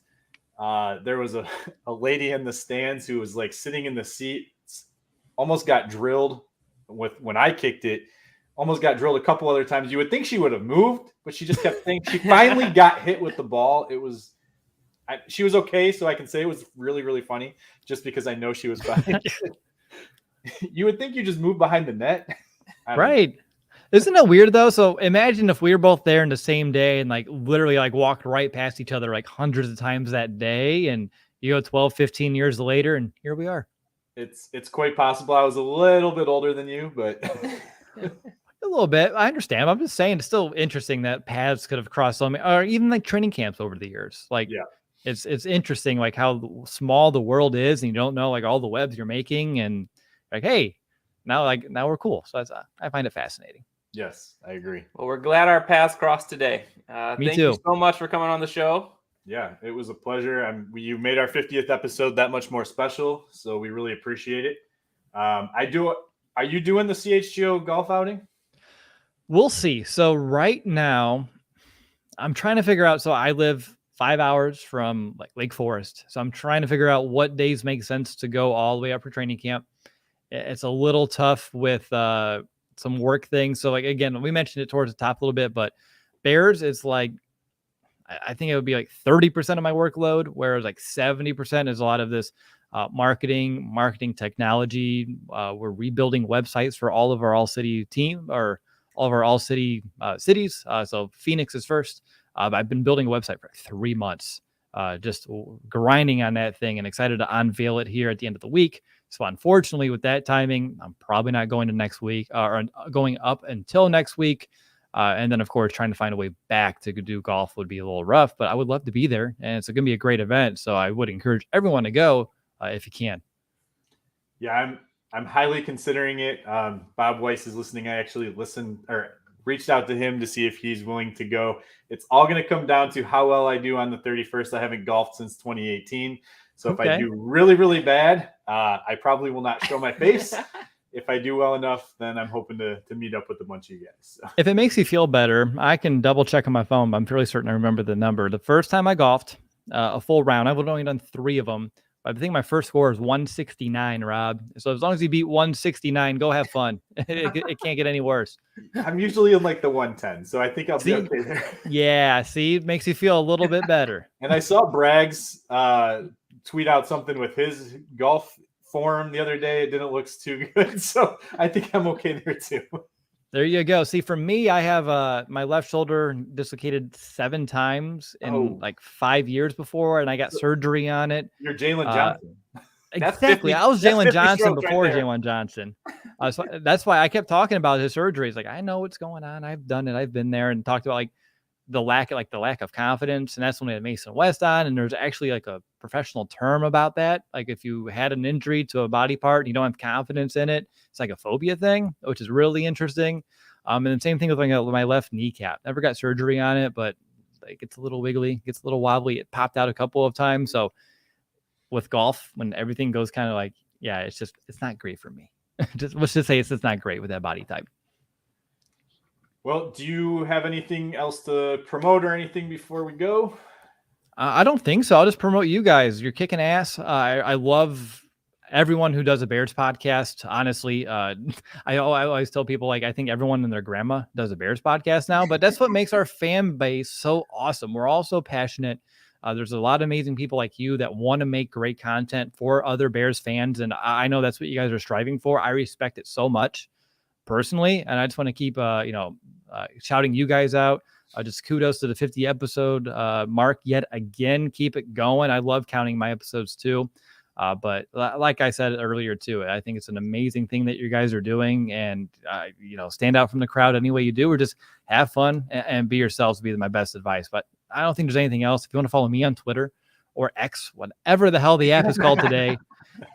There was a lady in the stands who was like sitting in the seats, almost got drilled when I kicked it. Almost got drilled a couple other times. You would think she would have moved, but she just kept thinking. She finally got hit with the ball. She was okay, so I can say it was really, really funny just because I know she was fine. You would think you just move behind the net. Right. Isn't it weird though? So imagine if we were both there in the same day and like literally like walked right past each other like hundreds of times that day, and you go 12, 15 years later and here we are. It's quite possible. I was a little bit older than you, but a little bit. I understand. I'm just saying it's still interesting that paths could have crossed on me, or even like training camps over the years. Like, yeah, it's interesting like how small the world is, and you don't know like all the webs you're making, and like, hey, now we're cool. So I find it fascinating. Yes, I agree. Well, we're glad our paths crossed today. Me thank too. you so much for coming on the show. Yeah, it was a pleasure. You made our 50th episode that much more special, so we really appreciate it. Are you doing the CHGO golf outing? We'll see. So right now, I'm trying to figure out. So I live 5 hours from like Lake Forest, so I'm trying to figure out what days make sense to go all the way up for training camp. It's a little tough with some work things. So like again, we mentioned it towards the top a little bit, but Bears, it's like I think it would be like 30% of my workload, whereas like 70% is a lot of this marketing technology. We're rebuilding websites for all of our all-city team, or all of our all-city cities. So Phoenix is first. I've been building a website for 3 months, just grinding on that thing, and excited to unveil it here at the end of the week. So unfortunately, with that timing, I'm probably not going to next week, or going up until next week. And then, of course, trying to find a way back to do golf would be a little rough, but I would love to be there, and it's going to be a great event. So I would encourage everyone to go if you can. Yeah, I'm highly considering it. Bob Weiss is listening. I actually reached out to him to see if he's willing to go. It's all going to come down to how well I do on the 31st. I haven't golfed since 2018. So if I do really, really bad, I probably will not show my face. If I do well enough, then I'm hoping to meet up with a bunch of you guys. So. If it makes you feel better, I can double check on my phone, but I'm fairly certain I remember the number. The first time I golfed a full round, I've only done 3 of them. I think my first score is 169, Rob. So as long as you beat 169, go have fun. It can't get any worse. I'm usually in like the 110, so I think I'll be okay there. Yeah, see, it makes you feel a little bit better. And I saw Bragg's tweet out something with his golf form the other day. It didn't look too good, so I think I'm okay there too. There you go. See, for me, I have my left shoulder dislocated 7 times in like 5 years before, and I got surgery on it. You're Jalen Johnson. Exactly. I was Jalen Johnson before Jalen Johnson. So that's why I kept talking about his surgeries. Like, I know what's going on. I've done it. I've been there, and talked about like the lack of confidence. And that's when we had Mason West on. And there's actually like a professional term about that. Like if you had an injury to a body part and you don't have confidence in it, it's like a phobia thing, which is really interesting. And the same thing with my left kneecap. Never got surgery on it, but like it's a little wiggly, gets a little wobbly. It popped out a couple of times. So with golf, when everything goes kind of like, yeah, it's not great for me. Let's just say it's not great with that body type. Well, do you have anything else to promote or anything before we go? I don't think so. I'll just promote you guys. You're kicking ass. I love everyone who does a Bears podcast. Honestly, I always tell people, like, I think everyone and their grandma does a Bears podcast now, but that's what makes our fan base so awesome. We're all so passionate. There's a lot of amazing people like you that want to make great content for other Bears fans. And I know that's what you guys are striving for. I respect it so much personally. And I just want to keep, shouting you guys out. Just kudos to the 50 episode mark yet again. Keep it going. I love counting my episodes too. But like I said earlier too, I think it's an amazing thing that you guys are doing, and stand out from the crowd any way you do, or just have fun and be yourselves. Be my best advice. But I don't think there's anything else. If you want to follow me on Twitter or X, whatever the hell the app is called today,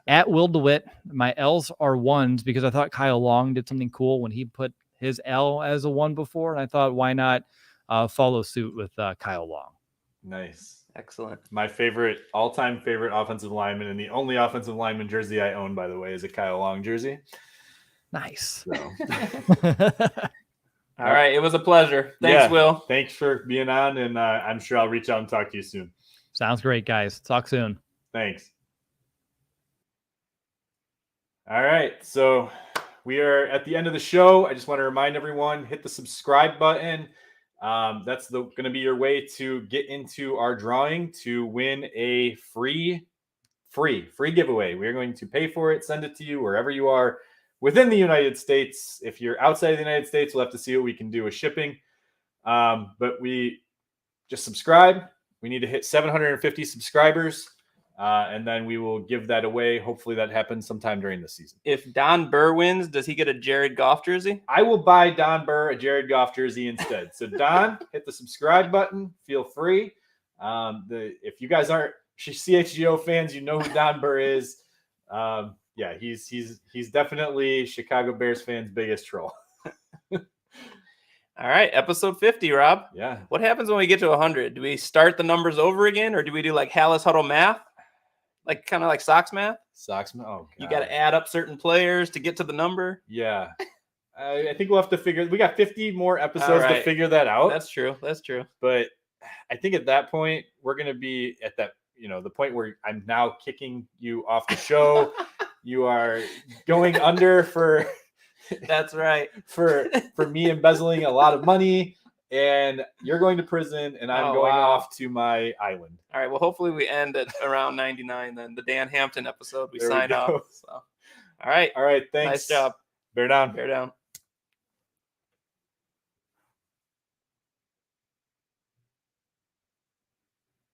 at Will DeWitt. My L's are ones because I thought Kyle Long did something cool when he put his L as a 1 before, and I thought, why not follow suit with Kyle Long? Nice. Excellent. My all-time favorite offensive lineman, and the only offensive lineman jersey I own, by the way, is a Kyle Long jersey. Nice. So. All right. It was a pleasure. Thanks, Will. Thanks for being on, and I'm sure I'll reach out and talk to you soon. Sounds great, guys. Talk soon. Thanks. All right. So we are at the end of the show. I just want to remind everyone, hit the subscribe button. That's going to be your way to get into our drawing to win a free giveaway. We're going to pay for it, send it to you wherever you are within the United States. If you're outside of the United States, we'll have to see what we can do with shipping. But we just subscribe. We need to hit 750 subscribers, and then we will give that away. Hopefully that happens sometime during the season. If Don Burr wins, does he get a Jared Goff jersey? I will buy Don Burr a Jared Goff jersey instead. So Don, hit the subscribe button. Feel free. If you guys aren't CHGO fans, you know who Don Burr is. Yeah, he's definitely Chicago Bears fans' biggest troll. All right, episode 50, Rob. Yeah. What happens when we get to 100? Do we start the numbers over again, or do we do like Halas Huddle math? Like kind of like Sox math? Sox math? Oh, God. You got to add up certain players to get to the number? Yeah. I think we'll have to figure – we got 50 more episodes to figure that out. That's true. But I think at that point, we're going to be at that – the point where I'm now kicking you off the show. You are going under for – that's right. For me embezzling a lot of money, and you're going to prison, and I'm going off to my island. All right. Well, hopefully we end at around 99. Then the Dan Hampton episode, we sign off. So, all right. Thanks. Nice job. Bear down. Bear down.